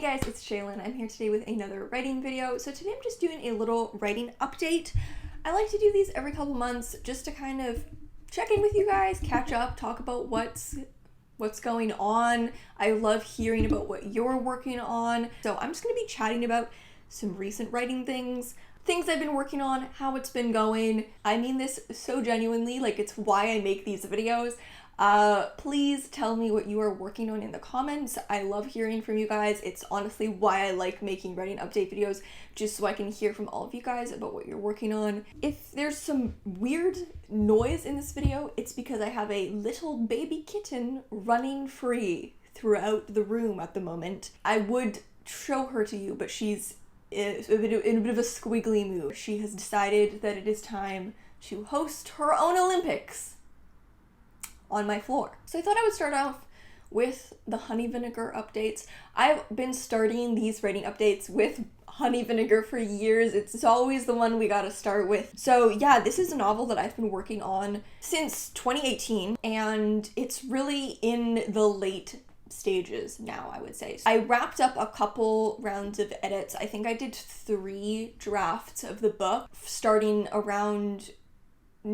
guys, it's Shaylin. I'm here today with another writing video. So today I'm just doing a little writing update. I like to do these every couple months just to kind of check in with you guys, catch up, talk about what's going on. I love hearing about what you're working on. So I'm just going to be chatting about some recent writing things I've been working on, how it's been going. I mean this so genuinely, like it's why I make these videos. Please tell me what you are working on in the comments. I love hearing from you guys. It's honestly why I like making writing update videos, just so I can hear from all of you guys about what you're working on. If there's some weird noise in this video, it's because I have a little baby kitten running free throughout the room at the moment. I would show her to you, but she's in a bit of a squiggly mood. She has decided that it is time to host her own Olympics on my floor. So I thought I would start off with the honey vinegar updates. I've been starting these writing updates with honey vinegar for years. It's always the one we gotta start with. So yeah, this is a novel that I've been working on since 2018, and it's really in the late stages now, I would say. I wrapped up a couple rounds of edits. I think I did 3 drafts of the book starting around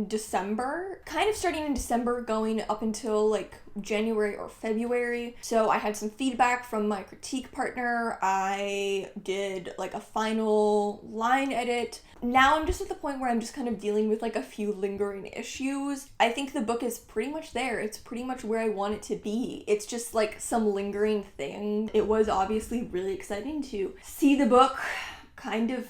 December, kind of starting in December going up until like January or February. So I had some feedback from my critique partner. I did like a final line edit. Now I'm just at the point where I'm just kind of dealing with like a few lingering issues. I think the book is pretty much there. It's pretty much where I want it to be. It's just like some lingering thing. It was obviously really exciting to see the book kind of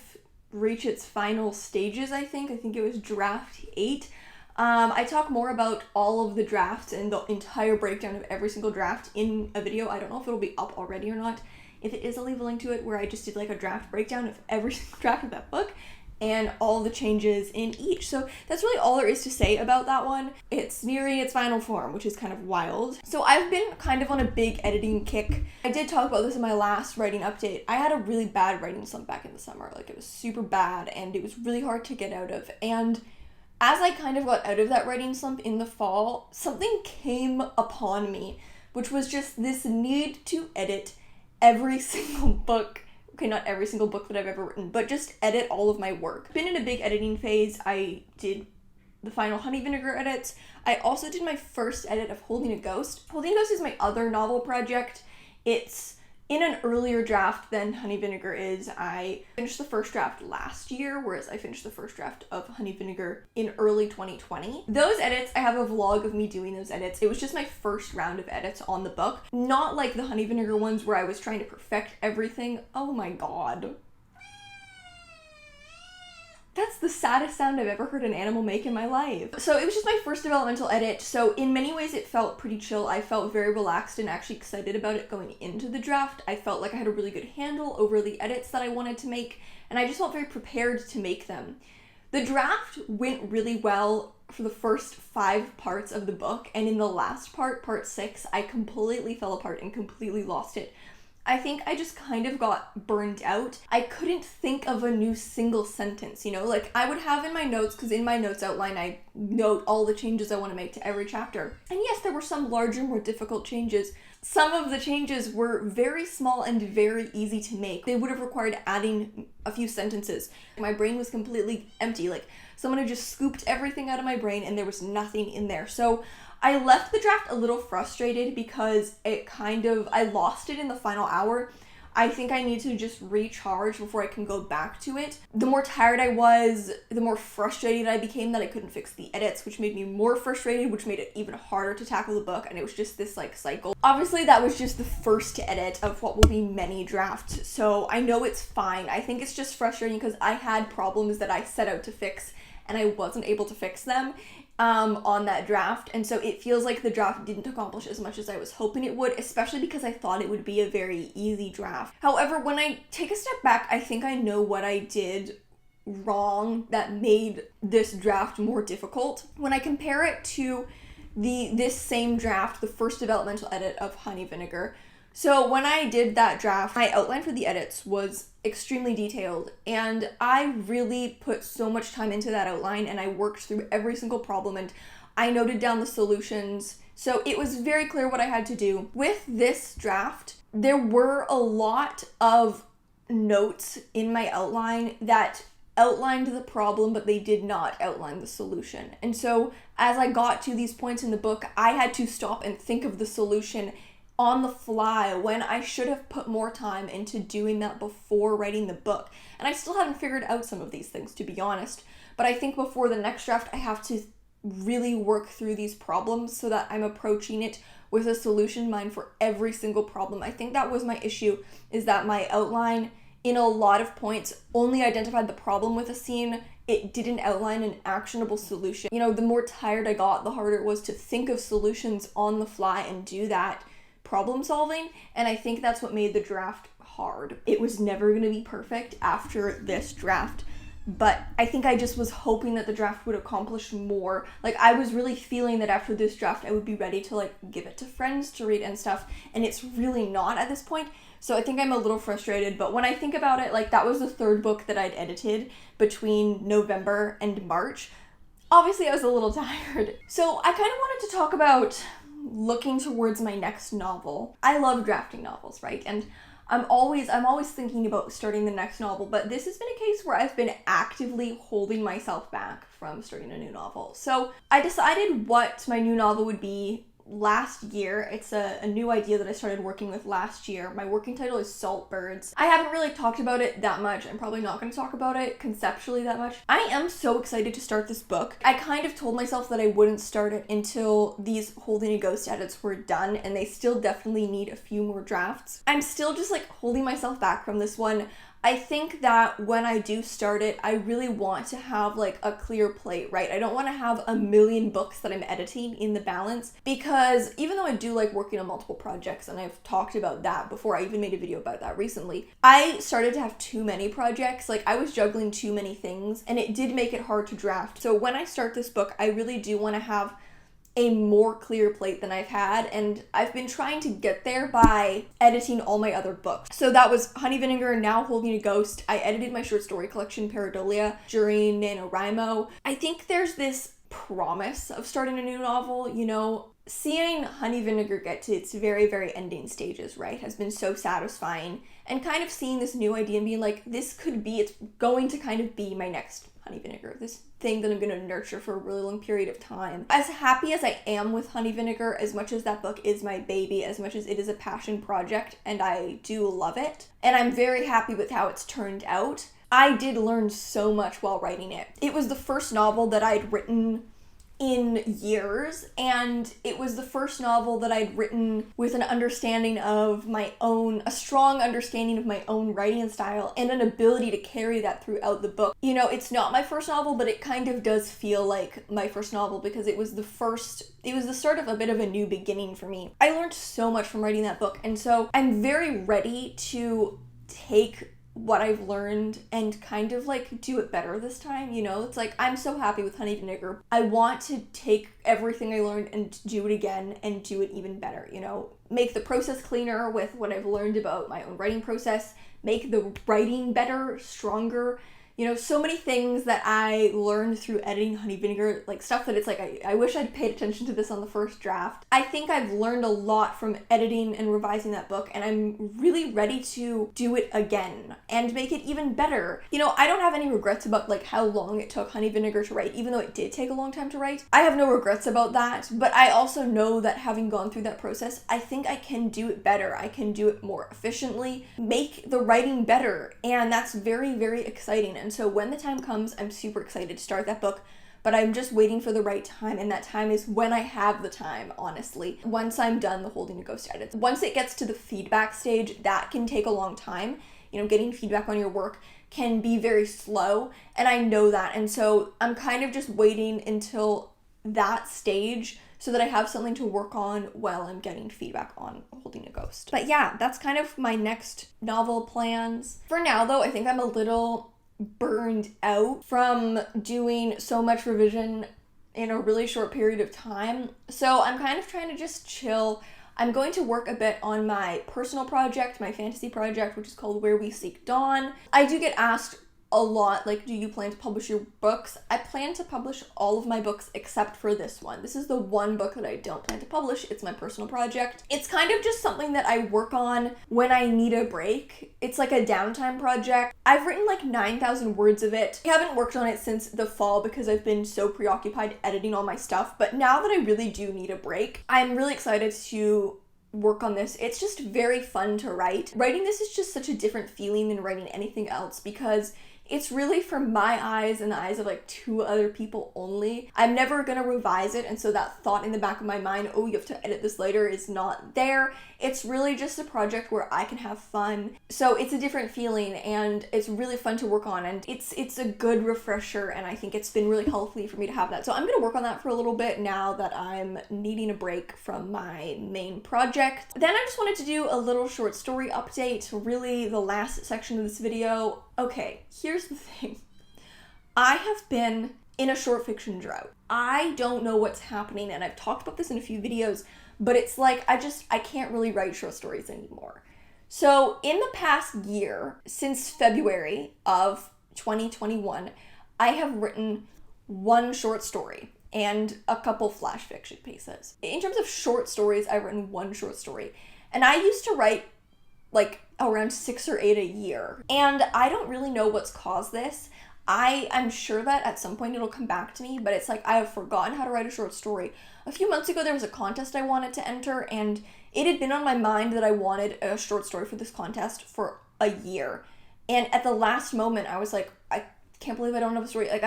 reach its final stages. I think it was draft 8. I talk more about all of the drafts and the entire breakdown of every single draft in a video. I don't know if it'll be up already or not. If it is, I'll leave a link to it where I just did like a draft breakdown of every single draft of that book and all the changes in each. So that's really all there is to say about that one. It's nearing its final form, which is kind of wild. So I've been kind of on a big editing kick. I did talk about this in my last writing update. I had a really bad writing slump back in the summer. Like it was super bad and it was really hard to get out of. And as I kind of got out of that writing slump in the fall, something came upon me, which was just this need to edit every single book. Okay, not every single book that I've ever written, but just edit all of my work. Been in a big editing phase. I did the final honey vinegar edits. I also did my first edit of Holding a Ghost. Holding a Ghost is my other novel project. It's in an earlier draft than honey vinegar is. I finished the first draft last year, whereas I finished the first draft of honey vinegar in early 2020. Those edits, I have a vlog of me doing those edits. It was just my first round of edits on the book. Not like the honey vinegar ones where I was trying to perfect everything. Oh my god. That's the saddest sound I've ever heard an animal make in my life. So it was just my first developmental edit, so in many ways it felt pretty chill. I felt very relaxed and actually excited about it going into the draft. I felt like I had a really good handle over the edits that I wanted to make, and I just felt very prepared to make them. The draft went really well for the first 5 parts of the book, and in the last part, part 6, I completely fell apart and completely lost it. I think I just kind of got burned out. I couldn't think of a new single sentence, you know? Like, I would have in my notes, because in my notes outline, I note all the changes I want to make to every chapter. And yes, there were some larger, more difficult changes. Some of the changes were very small and very easy to make. They would have required adding a few sentences. My brain was completely empty. Like, someone had just scooped everything out of my brain and there was nothing in there. So I left the draft a little frustrated because I lost it in the final hour. I think I need to just recharge before I can go back to it. The more tired I was, the more frustrated I became that I couldn't fix the edits, which made me more frustrated, which made it even harder to tackle the book, and it was just this like cycle. Obviously that was just the first edit of what will be many drafts, so I know it's fine. I think it's just frustrating because I had problems that I set out to fix and I wasn't able to fix them on that draft, and so it feels like the draft didn't accomplish as much as I was hoping it would, especially because I thought it would be a very easy draft. However, when I take a step back, I think I know what I did wrong that made this draft more difficult. When I compare it to this same draft, the first developmental edit of honey vinegar, So when I did that draft, my outline for the edits was extremely detailed, and I really put so much time into that outline, and I worked through every single problem, and I noted down the solutions. So it was very clear what I had to do. With this draft, there were a lot of notes in my outline that outlined the problem, but they did not outline the solution. And so as I got to these points in the book, I had to stop and think of the solution on the fly when I should have put more time into doing that before writing the book. And I still haven't figured out some of these things, to be honest. But I think before the next draft, I have to really work through these problems so that I'm approaching it with a solution in mind for every single problem. I think that was my issue, is that my outline in a lot of points only identified the problem with a scene. It didn't outline an actionable solution. You know, the more tired I got, the harder it was to think of solutions on the fly and do that problem solving. And I think that's what made the draft hard. It was never going to be perfect after this draft, but I think I just was hoping that the draft would accomplish more. Like, I was really feeling that after this draft, I would be ready to like give it to friends to read and stuff, and it's really not at this point. So I think I'm a little frustrated, but when I think about it, like, that was the third book that I'd edited between November and March. Obviously, I was a little tired. So I kind of wanted to talk about looking towards my next novel. I love drafting novels, right? And I'm always thinking about starting the next novel, but this has been a case where I've been actively holding myself back from starting a new novel. So I decided what my new novel would be last year. It's a new idea that I started working with last year. My working title is Saltbirds. I haven't really talked about it that much. I'm probably not going to talk about it conceptually that much. I am so excited to start this book. I kind of told myself that I wouldn't start it until these Holding a Ghost edits were done, and they still definitely need a few more drafts. I'm still just like holding myself back from this one. I think that when I do start it, I really want to have like a clear plate, right? I don't want to have a million books that I'm editing in the balance, because even though I do like working on multiple projects, and I've talked about that before, I even made a video about that recently, I started to have too many projects. Like, I was juggling too many things, and it did make it hard to draft. So when I start this book, I really do want to have a more clear plate than I've had, and I've been trying to get there by editing all my other books. So that was Honey Vinegar, now Holding a Ghost. I edited my short story collection Pareidolia during NaNoWriMo. I think there's this promise of starting a new novel, you know, seeing Honey Vinegar get to its very, very ending stages, right, has been so satisfying, and kind of seeing this new idea and being like, this could be, it's going to kind of be my next Honey Vinegar, this thing that I'm going to nurture for a really long period of time. As happy as I am with Honey Vinegar, as much as that book is my baby, as much as it is a passion project, and I do love it, and I'm very happy with how it's turned out, I did learn so much while writing it. It was the first novel that I'd written in years, and it was the first novel that I'd written with an understanding of my own, a strong understanding of my own writing style, and an ability to carry that throughout the book. You know, it's not my first novel, but it kind of does feel like my first novel, because it was the start of a bit of a new beginning for me. I learned so much from writing that book, and so I'm very ready to take what I've learned and kind of like do it better this time, you know? It's like, I'm so happy with Honey Vinegar. I want to take everything I learned and do it again and do it even better, you know? Make the process cleaner with what I've learned about my own writing process, make the writing better, stronger. You know, so many things that I learned through editing Honey Vinegar, like stuff that it's like, I wish I'd paid attention to this on the first draft. I think I've learned a lot from editing and revising that book, and I'm really ready to do it again and make it even better. You know, I don't have any regrets about like how long it took Honey Vinegar to write, even though it did take a long time to write. I have no regrets about that, but I also know that having gone through that process, I think I can do it better. I can do it more efficiently, make the writing better, and that's very, very exciting. And so when the time comes, I'm super excited to start that book, but I'm just waiting for the right time, and that time is when I have the time, honestly. Once I'm done the Holding a Ghost edits. Once it gets to the feedback stage, that can take a long time. You know, getting feedback on your work can be very slow, and I know that, and so I'm kind of just waiting until that stage so that I have something to work on while I'm getting feedback on Holding a Ghost. But yeah, that's kind of my next novel plans. For now, though, I think I'm a little burned out from doing so much revision in a really short period of time. So I'm kind of trying to just chill. I'm going to work a bit on my personal project, my fantasy project, which is called Where We Seek Dawn. I do get asked a lot, like, do you plan to publish your books? I plan to publish all of my books except for this one. This is the one book that I don't plan to publish. It's my personal project. It's kind of just something that I work on when I need a break. It's like a downtime project. I've written like 9,000 words of it. I haven't worked on it since the fall because I've been so preoccupied editing all my stuff, but now that I really do need a break, I'm really excited to work on this. It's just very fun to write. Writing this is just such a different feeling than writing anything else because it's really from my eyes and the eyes of like 2 other people only. I'm never gonna revise it, and so that thought in the back of my mind, oh, you have to edit this later, is not there. It's really just a project where I can have fun. So it's a different feeling and it's really fun to work on, and it's a good refresher, and I think it's been really healthy for me to have that. So I'm gonna work on that for a little bit now that I'm needing a break from my main project. Then I just wanted to do a little short story update, really the last section of this video. Okay, here's the thing. I have been in a short fiction drought. I don't know what's happening, and I've talked about this in a few videos, but it's like I can't really write short stories anymore. So in the past year, since February of 2021, I have written 1 short story and a couple flash fiction pieces. In terms of short stories, I've written 1 short story, and I used to write like around 6 or 8 a year. And I don't really know what's caused this. I'm sure that at some point it'll come back to me, but it's like I have forgotten how to write a short story. A few months ago, there was a contest I wanted to enter, and it had been on my mind that I wanted a short story for this contest for a year. And at the last moment, I was like, I can't believe I don't have a story. Like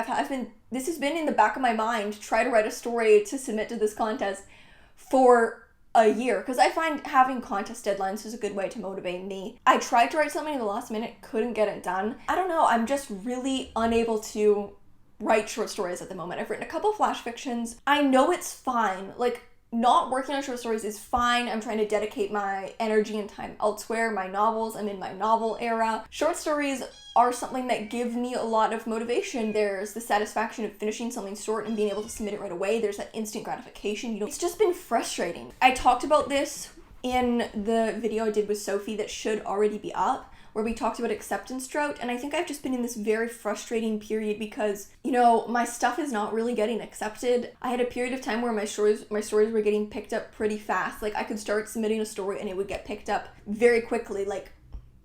this has been in the back of my mind to try to write a story to submit to this contest for a year, because I find having contest deadlines is a good way to motivate me. I tried to write something in the last minute, couldn't get it done. I don't know, I'm just really unable to write short stories at the moment. I've written a couple flash fictions. I know it's fine. Like, not working on short stories is fine. I'm trying to dedicate my energy and time elsewhere. My novels, I'm in my novel era. Short stories are something that give me a lot of motivation. There's the satisfaction of finishing something short and being able to submit it right away. There's that instant gratification. It's just been frustrating. I talked about this in the video I did with Sophie that should already be up, where we talked about acceptance drought, and I think I've just been in this very frustrating period because, my stuff is not really getting accepted. I had a period of time where my stories were getting picked up pretty fast. Like, I could start submitting a story and it would get picked up very quickly, like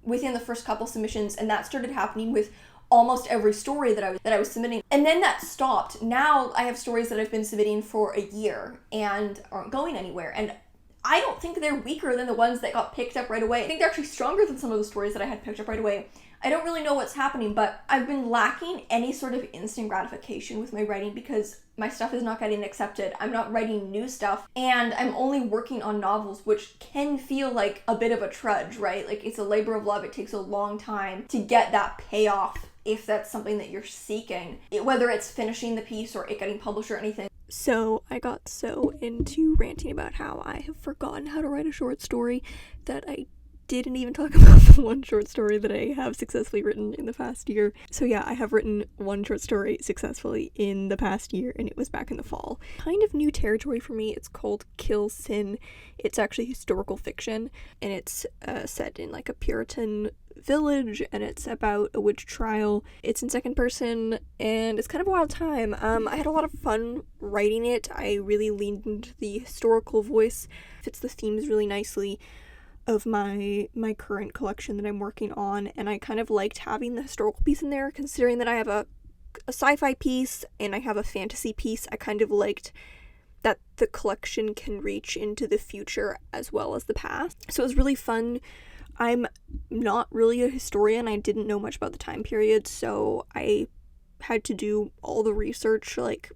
within the first couple submissions, and that started happening with almost every story that I was submitting. And then that stopped. Now I have stories that I've been submitting for a year and aren't going anywhere, and I don't think they're weaker than the ones that got picked up right away. I think they're actually stronger than some of the stories that I had picked up right away. I don't really know what's happening, but I've been lacking any sort of instant gratification with my writing because my stuff is not getting accepted. I'm not writing new stuff, and I'm only working on novels, which can feel like a bit of a trudge, right? Like, it's a labor of love. It takes a long time to get that payoff if that's something that you're seeking, whether it's finishing the piece or it getting published or anything. So I got so into ranting about how I have forgotten how to write a short story that I didn't even talk about the 1 short story that I have successfully written in the past year. So yeah, I have written 1 short story successfully in the past year, and it was back in the fall. Kind of new territory for me. It's called Kill Sin. It's actually historical fiction, and it's set in like a Puritan village, and it's about a witch trial. It's in second person, and it's kind of a wild time. I had a lot of fun writing it. I really leaned into the historical voice. Fits the themes really nicely of my current collection that I'm working on, and I kind of liked having the historical piece in there, considering that I have a sci-fi piece and I have a fantasy piece. I kind of liked that the collection can reach into the future as well as the past. So it was really fun. I'm not really a historian. I didn't know much about the time period, so I had to do all the research like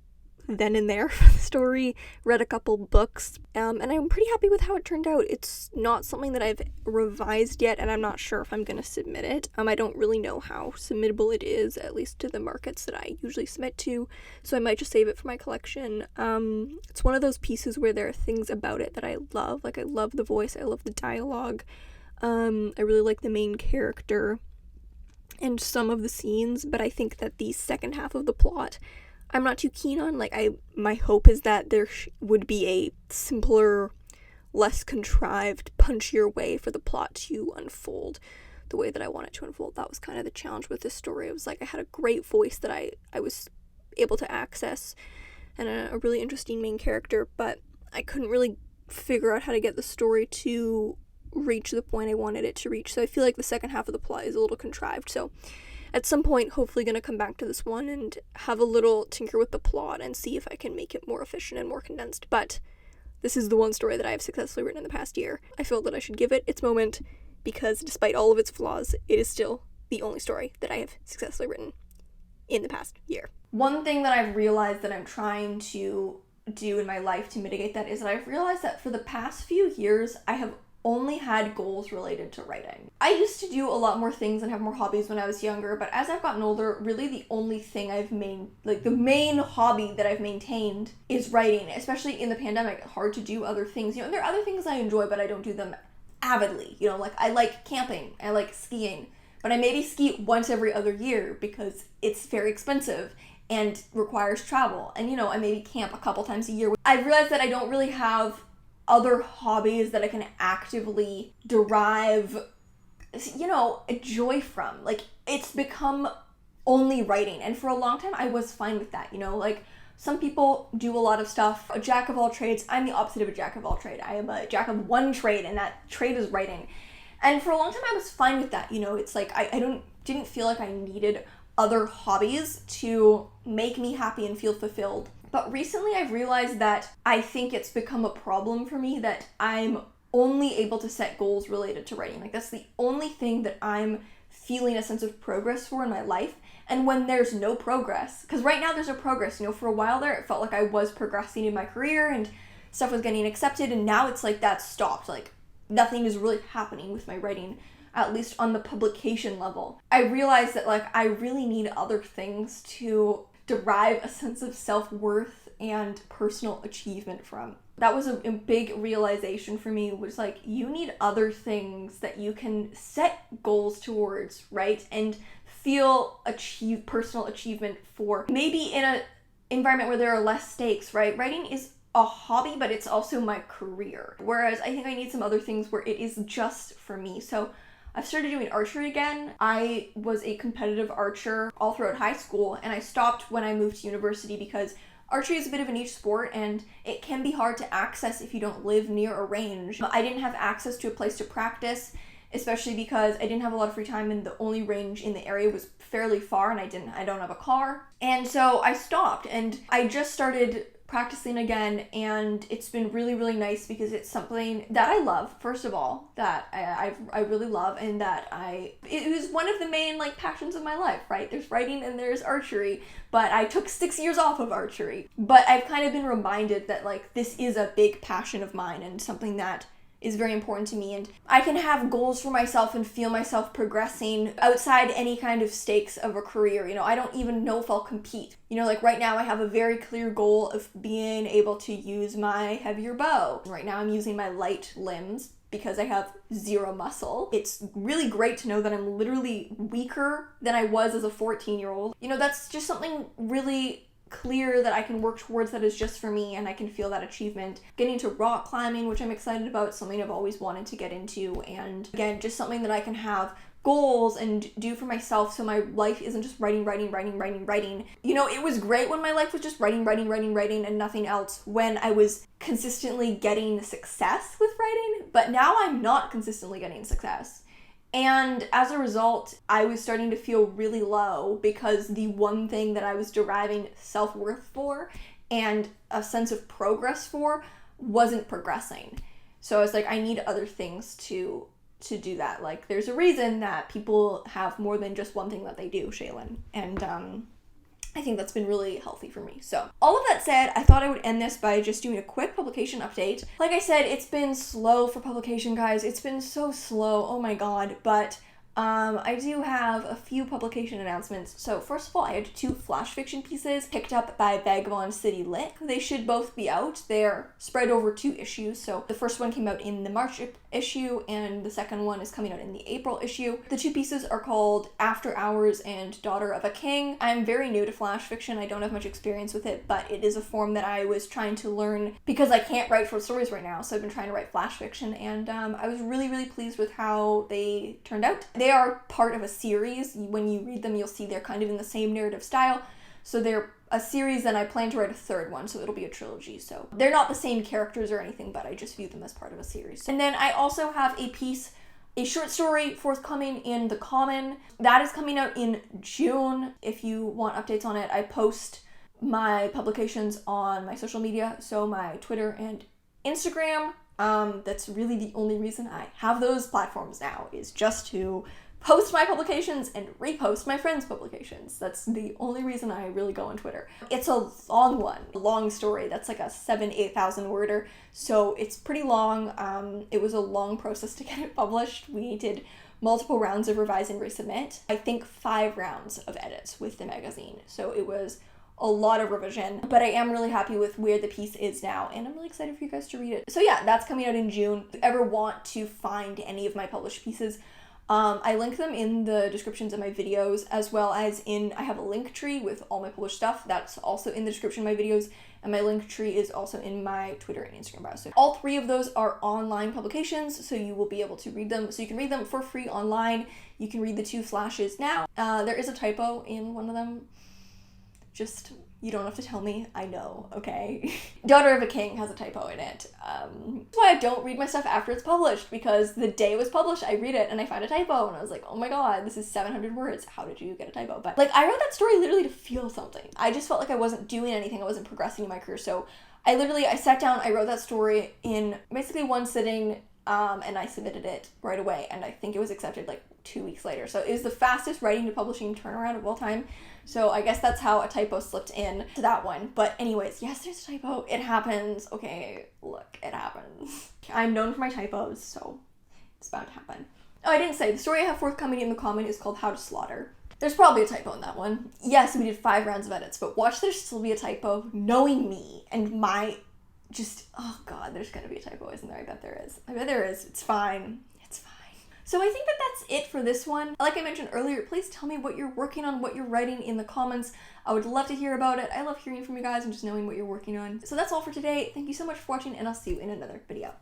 then and there for the story, read a couple books, and I'm pretty happy with how it turned out. It's not something that I've revised yet, and I'm not sure if I'm going to submit it. I don't really know how submittable it is, at least to the markets that I usually submit to, so I might just save it for my collection. It's one of those pieces where there are things about it that I love. Like, I love the voice, I love the dialogue, I really like the main character and some of the scenes, but I think that the second half of the plot I'm not too keen on. Like, my hope is that there would be a simpler, less contrived, punchier way for the plot to unfold the way that I want it to unfold. That was kind of the challenge with this story. It was like I had a great voice that I was able to access and a really interesting main character, but I couldn't really figure out how to get the story to reach the point I wanted it to reach. So I feel like the second half of the plot is a little contrived. So at some point, hopefully going to come back to this one and have a little tinker with the plot and see if I can make it more efficient and more condensed. But this is the one story that I have successfully written in the past year. I feel that I should give it its moment because despite all of its flaws, it is still the only story that I have successfully written in the past year. One thing that I've realized that I'm trying to do in my life to mitigate that is that I've realized that for the past few years, I have only had goals related to writing. I used to do a lot more things and have more hobbies when I was younger, but as I've gotten older, really the only thing the main hobby that I've maintained is writing, especially in the pandemic. Hard to do other things. You know, there are other things I enjoy, but I don't do them avidly. You know, like I like camping, I like skiing, but I maybe ski once every other year because it's very expensive and requires travel. And, you know, I maybe camp a couple times a year. I realized that I don't really have other hobbies that I can actively derive, you know, joy from. Like, it's become only writing. And for a long time, I was fine with that, you know? Like, some people do a lot of stuff, a jack of all trades. I'm the opposite of a jack of all trade. I am a jack of one trade, and that trade is writing. And for a long time, I was fine with that, you know? It's like, I didn't feel like I needed other hobbies to make me happy and feel fulfilled. But recently I've realized that I think it's become a problem for me that I'm only able to set goals related to writing. Like, that's the only thing that I'm feeling a sense of progress for in my life. And when there's no progress, because right now there's no progress, you know, for a while there, it felt like I was progressing in my career and stuff was getting accepted. And now it's like that's stopped. Like, nothing is really happening with my writing, at least on the publication level. I realized that, like, I really need other things to derive a sense of self-worth and personal achievement from. That was a big realization for me, was like, you need other things that you can set goals towards, right? And feel personal achievement for. Maybe in an environment where there are less stakes, right? Writing is a hobby, but it's also my career. Whereas I think I need some other things where it is just for me. So I've started doing archery again. I was a competitive archer all throughout high school, and I stopped when I moved to university because archery is a bit of a niche sport and it can be hard to access if you don't live near a range. I didn't have access to a place to practice, especially because I didn't have a lot of free time and the only range in the area was fairly far and I don't have a car. And so I stopped and I just started practicing again, and it's been really, really nice because it's something that I love, first of all, that I really love, and that it was one of the main, like, passions of my life, right? There's writing and there's archery, but I took 6 years off of archery. But I've kind of been reminded that, like, this is a big passion of mine and something that is very important to me, and I can have goals for myself and feel myself progressing outside any kind of stakes of a career. You know, I don't even know if I'll compete. You know, like right now I have a very clear goal of being able to use my heavier bow. Right now I'm using my light limbs because I have zero muscle. It's really great to know that I'm literally weaker than I was as a 14-year-old. You know, that's just something really clear that I can work towards that is just for me, and I can feel that achievement. Getting to rock climbing, which I'm excited about, something I've always wanted to get into, and again, just something that I can have goals and do for myself so my life isn't just writing. You know, it was great when my life was just writing and nothing else, when I was consistently getting success with writing, but now I'm not consistently getting success. And as a result, I was starting to feel really low because the one thing that I was deriving self-worth for and a sense of progress for wasn't progressing. So I was like, I need other things to do that. Like, there's a reason that people have more than just one thing that they do, Shaylin. And I think that's been really healthy for me. So all of that said, I thought I would end this by just doing a quick publication update. Like I said, it's been slow for publication, guys. It's been so slow. Oh my God. But I do have a few publication announcements. So first of all, I had 2 flash fiction pieces picked up by Vagabond City Lit. They should both be out. They're spread over 2 issues. So the first one came out in the March issue and the second one is coming out in the April issue. The 2 pieces are called After Hours and Daughter of a King. I'm very new to flash fiction. I don't have much experience with it, but it is a form that I was trying to learn because I can't write short stories right now. So I've been trying to write flash fiction, and I was really, really pleased with how they turned out. They are part of a series. When you read them, you'll see they're kind of in the same narrative style. So they're a series, and I plan to write a 3rd one, so it'll be a trilogy. So they're not the same characters or anything, but I just view them as part of a series. And then I also have a short story forthcoming in The Common. That is coming out in June. If you want updates on it, I post my publications on my social media, so my Twitter and Instagram. That's really the only reason I have those platforms now, is just to post my publications and repost my friends' publications. That's the only reason I really go on Twitter. It's a long story. That's like a 8,000 worder, so it's pretty long. It was a long process to get it published. We did multiple rounds of revise and resubmit. I think 5 rounds of edits with the magazine, so it was a lot of revision, but I am really happy with where the piece is now, and I'm really excited for you guys to read it. So yeah, that's coming out in June. If you ever want to find any of my published pieces, I link them in the descriptions of my videos, as well as I have a link tree with all my published stuff. That's also in the description of my videos, and my link tree is also in my Twitter and Instagram bio. So all 3 of those are online publications, so you will be able to read them. So you can read them for free online. You can read the 2 flashes now. There is a typo in one of them. Just, you don't have to tell me, I know, okay? Daughter of a King has a typo in it. That's why I don't read my stuff after it's published, because the day it was published, I read it and I find a typo and I was like, oh my god, this is 700 words. How did you get a typo? But like, I wrote that story literally to feel something. I just felt like I wasn't doing anything. I wasn't progressing in my career. So I sat down, I wrote that story in basically one sitting, and I submitted it right away, and I think it was accepted like 2 weeks later. So it was the fastest writing to publishing turnaround of all time. So I guess that's how a typo slipped in to that one. But anyways, yes, there's a typo. It happens. Okay, look, it happens. I'm known for my typos, so it's bound to happen. Oh, I didn't say, the story I have forthcoming in The Common is called How to Slaughter. There's probably a typo in that one. Yes, we did 5 rounds of edits, but watch there still be a typo, knowing me and my oh god, there's gonna be a typo, isn't there? I bet there is. It's fine. It's fine. So I think that's it for this one. Like I mentioned earlier, please tell me what you're working on, what you're writing in the comments. I would love to hear about it. I love hearing from you guys and just knowing what you're working on. So that's all for today. Thank you so much for watching, and I'll see you in another video.